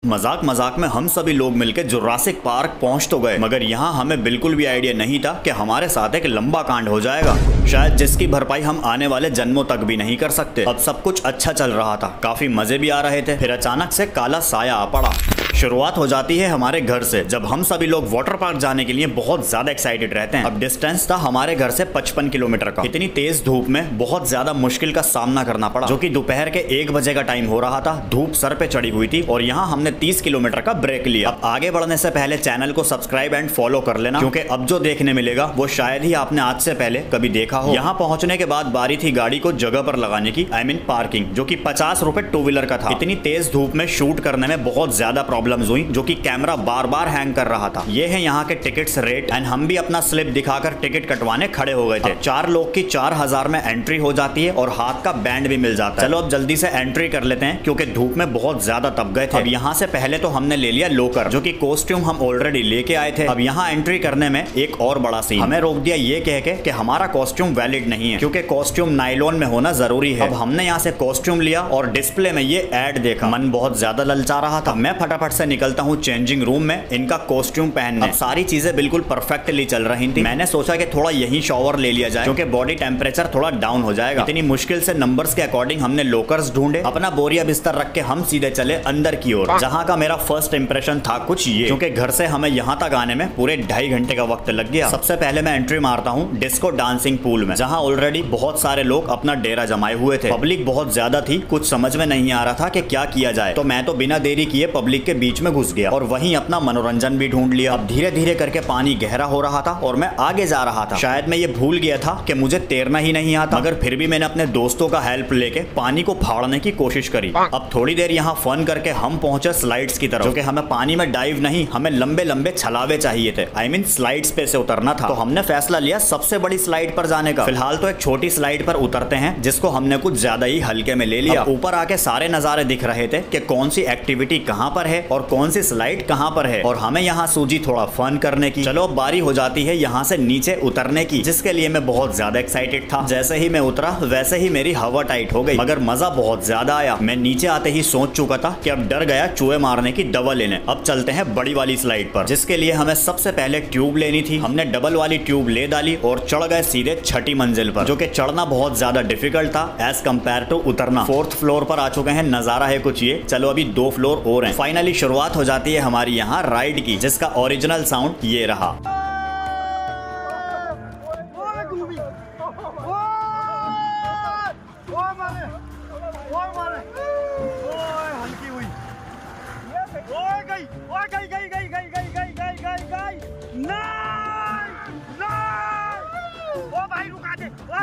मजाक मजाक में हम सभी लोग मिलकर जुरासिक पार्क पहुंच तो गए, मगर यहाँ हमें बिल्कुल भी आइडिया नहीं था कि हमारे साथ एक लंबा कांड हो जाएगा, शायद जिसकी भरपाई हम आने वाले जन्मों तक भी नहीं कर सकते। अब सब कुछ अच्छा चल रहा था, काफी मजे भी आ रहे थे, फिर अचानक से काला साया आ पड़ा। शुरुआत हो जाती है हमारे घर से, जब हम सभी लोग वाटर पार्क जाने के लिए बहुत ज्यादा एक्साइटेड रहते हैं। अब डिस्टेंस था हमारे घर से 55 किलोमीटर का। इतनी तेज धूप में बहुत ज्यादा मुश्किल का सामना करना पड़ा, जो कि दोपहर के 1 बजे का टाइम हो रहा था। धूप सर पे चढ़ी हुई थी और यहाँ हमने 30 किलोमीटर का ब्रेक लिया। अब आगे बढ़ने से पहले चैनल को सब्सक्राइब एंड फॉलो कर लेना, क्योंकि अब जो देखने मिलेगा वो शायद ही आपने आज से पहले कभी देखा हो। यहाँ पहुंचने के बाद बारी थी गाड़ी को जगह पर लगाने की, आई मीन पार्किंग, जो कि 50 रुपए 2 व्हीलर का था। इतनी तेज धूप में शूट करने में बहुत ज्यादा प्रॉब्लम्स हुई, जो कि कैमरा बार बार हैंग कर रहा था। ये है यहाँ के टिकट्स रेट, एंड हम भी अपना स्लिप दिखाकर टिकट कटवाने खड़े हो गए थे। 4 लोग की 4000 में एंट्री हो जाती है और हाथ का बैंड भी मिल जाता है। चलो अब जल्दी से एंट्री कर लेते हैं, क्योंकि धूप में बहुत ज्यादा तप गए थे। अब यहाँ से पहले तो हमने ले लिया लोकर, जो कि कॉस्ट्यूम हम ऑलरेडी लेके आए थे। अब यहाँ एंट्री करने में एक और बड़ा सीन, हमें रोक दिया ये कह के कि हमारा कॉस्ट्यूम वैलिड नहीं है, क्योंकि कॉस्ट्यूम नायलॉन में होना जरूरी है। अब हमने यहाँ से कॉस्ट्यूम लिया और डिस्प्ले में ये एड देखा, मन बहुत ज्यादा ललचा रहा था। मैं फटाफट से निकलता हूँ चेंजिंग रूम में इनका कॉस्ट्यूम पहनने। अब सारी चीजें बिल्कुल परफेक्टली चल रही थी। मैंने सोचा कि थोड़ा यही शॉवर ले लिया जाए, क्योंकि बॉडी टेम्परेचर थोड़ा डाउन हो जाएगा। इतनी मुश्किल से नंबर्स के अकॉर्डिंग हमने लोकर्स ढूंढे, अपना बोरिया बिस्तर रख के हम सीधे चले अंदर की ओर, जहाँ का मेरा फर्स्ट इंप्रेशन था कुछ ये, क्योंकि घर से हमें यहाँ तक आने में पूरे 2.5 घंटे का वक्त लग गया। सबसे पहले मैं एंट्री मारता हूँ डिस्को डांसिंग पूल में, जहाँ ऑलरेडी बहुत सारे लोग अपना डेरा जमाए हुए थे। पब्लिक बहुत ज्यादा थी, कुछ समझ में नहीं आ रहा था कि क्या किया जाए, तो मैं तो बिना देरी किए पब्लिक के बीच में घुस गया और वहीं अपना मनोरंजन भी ढूंढ लिया। अब धीरे धीरे करके पानी गहरा हो रहा था और मैं आगे जा रहा था। शायद मैं ये भूल गया था कि मुझे तैरना ही नहीं आता, मगर फिर भी मैंने अपने दोस्तों का हेल्प लेके पानी को फाड़ने की कोशिश करी। अब थोड़ी देर यहाँ फन करके हम पहुंचे स्लाइड्स की तरफ, जो कि हमें पानी में डाइव नहीं, हमें लंबे लंबे छलावे चाहिए थे। आई मीन स्लाइड्स पे से उतरना था, तो हमने फैसला लिया सबसे बड़ी स्लाइड पर जाने का। फिलहाल तो एक छोटी स्लाइड पर उतरते हैं, जिसको हमने कुछ ज्यादा ही हल्के में ले लिया। ऊपर आके सारे नजारे दिख रहे थे कि कौन सी एक्टिविटी कहाँ पर है और कौन सी स्लाइड कहाँ पर है, और हमें यहाँ सूझी थोड़ा फन करने की। चलो बारी हो जाती है यहाँ से नीचे उतरने की, जिसके लिए मैं बहुत ज्यादा एक्साइटेड था। जैसे ही मैं उतरा वैसे ही मेरी हवा टाइट हो गई, मगर मजा बहुत ज्यादा आया। मैं नीचे आते ही सोच चुका था कि अब डर गया चूहे मारने की दवा लेने। अब चलते हैं बड़ी वाली स्लाइड पर, जिसके लिए हमें सबसे पहले ट्यूब लेनी थी। हमने डबल वाली ट्यूब ले डाली और चढ़ गए सीधे 6ठी मंजिल पर, जो कि चढ़ना बहुत ज्यादा डिफिकल्ट था एज कम्पेयर टू उतरना। 4th फ्लोर पर आ चुके हैं, नजारा है कुछ ये। चलो अभी 2 फ्लोर और हैं। फाइनली शुरुआत हो जाती है हमारी यहाँ राइड की, जिसका ओरिजिनल साउंड ये रहा।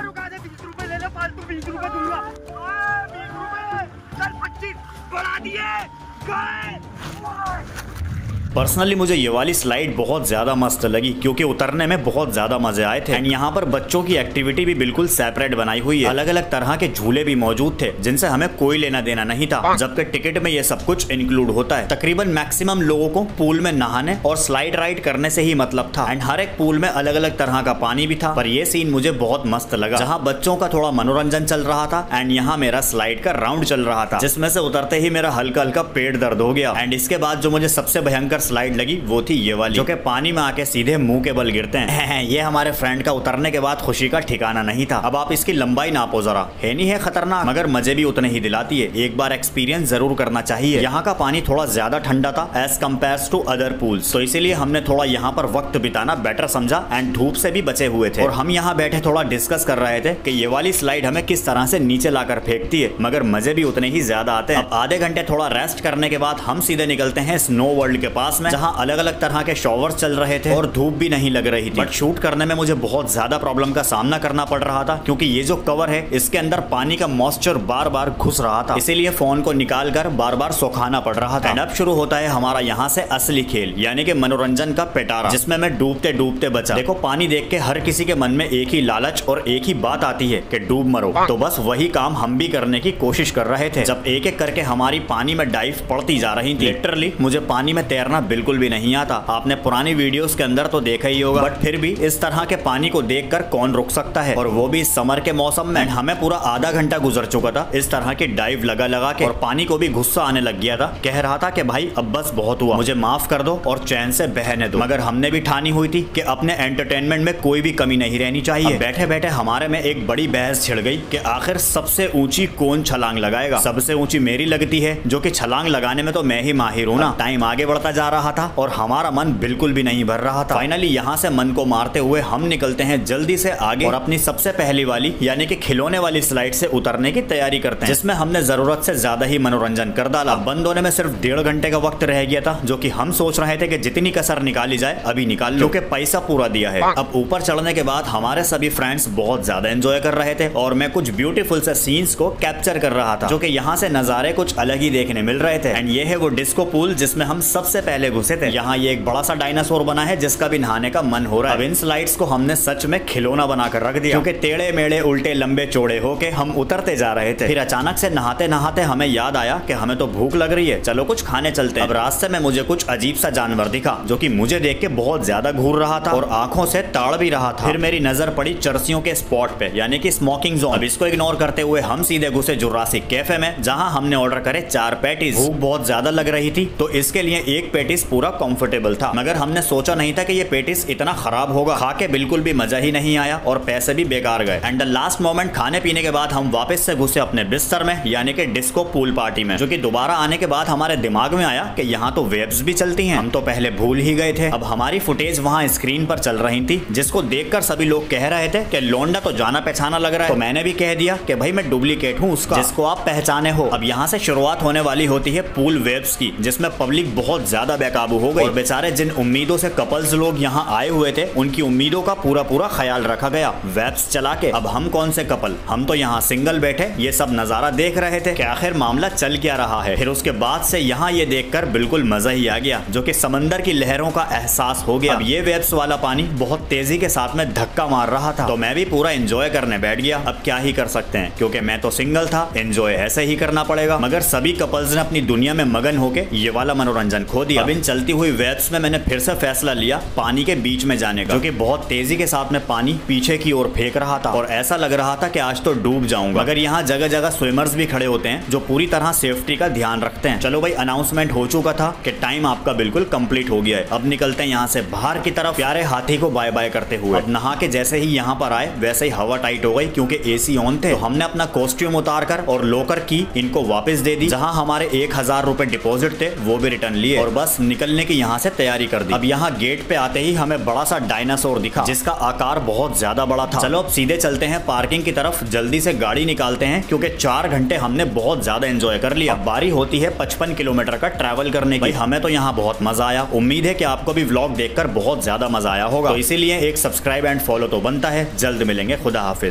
रुका दे 20 रुपए ले ले, फालतू 20 रुपए दूंगा। 20 रुपए चल 25 बढ़ा दिए गए। पर्सनली मुझे ये वाली स्लाइड बहुत ज्यादा मस्त लगी, क्योंकि उतरने में बहुत ज्यादा मजे आए थे। एंड यहाँ पर बच्चों की एक्टिविटी भी बिल्कुल सेपरेट बनाई हुई है। अलग अलग तरह के झूले भी मौजूद थे, जिनसे हमें कोई लेना देना नहीं था, जबकि टिकट में ये सब कुछ इंक्लूड होता है। तकरीबन मैक्सिमम लोगों को पूल में नहाने और स्लाइड राइड करने से ही मतलब था। एंड हर एक पूल में अलग अलग तरह का पानी भी था, पर ये सीन मुझे बहुत मस्त लगा, जहाँ बच्चों का थोड़ा मनोरंजन चल रहा था एंड यहाँ मेरा स्लाइड का राउंड चल रहा था, जिसमें से उतरते ही मेरा हल्का हल्का पेट दर्द हो गया। एंड इसके बाद जो मुझे सबसे भयंकर स्लाइड लगी वो थी ये वाली, जो कि पानी में आके सीधे मुंह के बल गिरते हैं। ये हमारे फ्रेंड का उतरने के बाद खुशी का ठिकाना नहीं था। अब आप इसकी लंबाई नापो जरा, है नहीं है खतरनाक, मगर मजे भी उतने ही दिलाती है। एक बार एक्सपीरियंस जरूर करना चाहिए। यहाँ का पानी थोड़ा ज्यादा ठंडा था as compare to other pools, तो इसीलिए हमने थोड़ा यहाँ पर वक्त बिताना बेटर समझा एंड धूप से भी बचे हुए थे। और हम यहाँ बैठे थोड़ा डिस्कस कर रहे थे कि ये वाली स्लाइड हमें किस तरह से नीचे लाकर फेंकती है, मगर मजे भी उतने ही ज्यादा आते हैं। अब आधे घंटे थोड़ा रेस्ट करने के बाद हम सीधे निकलते हैं स्नो वर्ल्ड के पास में, जहाँ अलग अलग तरह के शॉवर्स चल रहे थे और धूप भी नहीं लग रही थी। बट शूट करने में मुझे बहुत ज्यादा प्रॉब्लम का सामना करना पड़ रहा था, क्योंकि ये जो कवर है इसके अंदर पानी का मॉइस्चर बार बार घुस रहा था, इसीलिए फोन को निकाल कर बार बार सुखाना पड़ रहा था। एंड अब शुरू होता है हमारा यहाँ से असली खेल, यानी कि मनोरंजन का पिटारा, जिसमें मैं डूबते डूबते बचा। देखो पानी देख के हर किसी के मन में एक ही लालच और एक ही बात आती है कि डूब मरो, तो बस वही काम हम भी करने की कोशिश कर रहे थे। जब एक एक करके हमारी पानी में डाइव पड़ती जा रही थी, लिटरली मुझे पानी में तैरना बिल्कुल भी नहीं आता। आपने पुरानी वीडियोस के अंदर तो देखा ही होगा, बट फिर भी इस तरह के पानी को देखकर कौन रुक सकता है, और वो भी समर के मौसम में। हमें पूरा आधा घंटा गुजर चुका था इस तरह की डाइव लगा लगा के, और पानी को भी गुस्सा आने लग गया था। कह रहा था कि भाई अब बस बहुत हुआ, मुझे माफ कर दो और चैन से बहने दो। मगर हमने भी ठानी हुई थी कि अपने एंटरटेनमेंट में कोई भी कमी नहीं रहनी चाहिए। बैठे बैठे हमारे में एक बड़ी बहस छिड़ गई कि आखिर सबसे ऊंची कौन छलांग लगाएगा। सबसे ऊंची मेरी लगती है, जो कि छलांग लगाने में तो मैं ही माहिर हूं ना। टाइम आगे बढ़ता जा रहा था और हमारा मन बिल्कुल भी नहीं भर रहा था। फाइनली यहाँ से मन को मारते हुए हम निकलते हैं जल्दी से आगे और अपनी सबसे पहली वाली यानी कि खिलौने वाली स्लाइड से उतरने की तैयारी करते हैं, जिसमें हमने जरूरत से ज्यादा ही मनोरंजन कर डाला। बंद होने में सिर्फ 1.5 घंटे का वक्त रह गया था, जो कि हम सोच रहे थे कि जितनी कसर निकाली जाए अभी निकाल लो, क्योंकि पैसा पूरा दिया है। अब ऊपर चढ़ने के बाद हमारे सभी फ्रेंड्स बहुत ज्यादा एंजॉय कर रहे थे और मैं कुछ ब्यूटीफुल से सीन्स को कैप्चर कर रहा था, जो कि यहाँ से नजारे कुछ अलग ही देखने मिल रहे थे। एंड ये है वो डिस्को पूल जिसमें हम सबसे पहले घुसे थे। यहाँ ये एक बड़ा सा डायनासोर बना है जिसका भी नहाने का मन हो रहा है। अब इन स्लाइड्स को हमने सच में खिलौना बनाकर रख दिया, क्योंकि टेढ़े मेढ़े उल्टे लंबे चौड़े होके हम उतरते जा रहे थे। फिर अचानक से नहाते नहाते हमें याद आया कि हमें तो भूख लग रही है, चलो कुछ खाने चलते हैं। अब रास्ते में मुझे कुछ अजीब सा जानवर दिखा, जो कि मुझे देख के बहुत ज्यादा घूर रहा था और आंखों से ताड़ भी रहा था। फिर मेरी नजर पड़ी चर्सियों के स्पॉट पे, यानी कि स्मोकिंग जोन। अब इसको इग्नोर करते हुए हम सीधे घुसे जुरासिक कैफे में, जहां हमने ऑर्डर करे 4 पैटीज। भूख बहुत ज्यादा लग रही थी तो इसके लिए एक पैटीज पूरा कंफर्टेबल था, मगर हमने सोचा नहीं था कि ये पैटीज इतना खराब होगा। खा के बिल्कुल भी मजा ही नहीं आया और पैसे भी बेकार गए। एंड द लास्ट मोमेंट, खाने पीने के बाद हम वापस से घुसे अपने बिस्तर में, यानी कि डिस्को पूल पार्टी में, जो कि दोबारा आने के बाद हमारे दिमाग में आया कि यहाँ तो वेव्स भी चलती हैं। हम तो पहले भूल ही गए थे। अब हमारी फुटेज वहाँ स्क्रीन पर चल रही थी, जिसको देखकर सभी लोग कह रहे थे कि लोंडा तो जाना पहचाना लग रहा है। तो मैंने भी कह दिया कि भाई मैं डुप्लीकेट हूँ उसका, जिसको आप पहचाने हो। अब यहाँ से शुरुआत होने वाली होती है पूल वेव्स की, जिसमें पब्लिक बहुत ज्यादा बेकाबू हो गई और बेचारे जिन उम्मीदों से कपल्स लोग यहाँ आए हुए थे, उनकी उम्मीदों का पूरा पूरा ख्याल रखा गया वेब्स चला के। अब हम कौन से कपल, हम तो यहाँ सिंगल बैठे ये सब नजारा देख रहे थे कि आखिर मामला चल क्या रहा है। फिर उसके बाद से यहाँ ये देखकर बिल्कुल मजा ही आ गया, जो कि समंदर की लहरों का एहसास हो गया। अब ये वेब्स वाला पानी बहुत तेजी के साथ में धक्का मार रहा था, तो मैं भी पूरा एंजॉय करने बैठ गया। अब क्या ही कर सकते हैं, क्योंकि मैं तो सिंगल था, एंजॉय ऐसे ही करना पड़ेगा। मगर सभी कपल्स ने अपनी दुनिया में मगन होके ये वाला मनोरंजन खो दिया। अब इन चलती हुई वेव्स में मैंने फिर से फैसला लिया पानी के बीच में जाने का, जो कि बहुत तेजी के साथ में पानी पीछे की ओर फेंक रहा था और ऐसा लग रहा था कि आज तो डूब जाऊंगा। मगर यहाँ जगह जगह स्विमर्स भी खड़े होते हैं जो पूरी तरह सेफ्टी का ध्यान रखते हैं। चलो भाई, अनाउंसमेंट हो चुका था कि टाइम आपका बिल्कुल कंप्लीट हो गया है। अब निकलते हैं यहाँ से बाहर की तरफ, प्यारे हाथी को बाय बाय करते हुए। अब नहा के जैसे ही यहाँ पर आए वैसे ही हवा टाइट हो गई, क्योंकि एसी ऑन थे। तो हमने अपना कॉस्ट्यूम उतार कर और लॉकर की इनको वापस दे दी। जहाँ हमारे 1000 रुपए डिपॉजिट थे वो भी रिटर्न लिए और बस निकलने की यहाँ से तैयारी कर दी। अब यहाँ गेट पे आते ही हमें बड़ा सा डायनासोर दिखा, जिसका आकार बहुत ज्यादा बड़ा था। चलो अब सीधे चलते हैं पार्किंग की तरफ, जल्दी से गाड़ी निकालते हैं, क्योंकि 4 घंटे हमने बहुत ज्यादा एंजॉय कर लिया। अब बारी होती है 55 किलोमीटर का ट्रैवल करने की। भाई हमें तो यहाँ बहुत मजा आया। उम्मीद है कि आपको भी व्लॉग देखकर बहुत ज्यादा मजा आया होगा, तो इसीलिए एक सब्सक्राइब एंड फॉलो तो बनता है। जल्द मिलेंगे, खुदा हाफिज।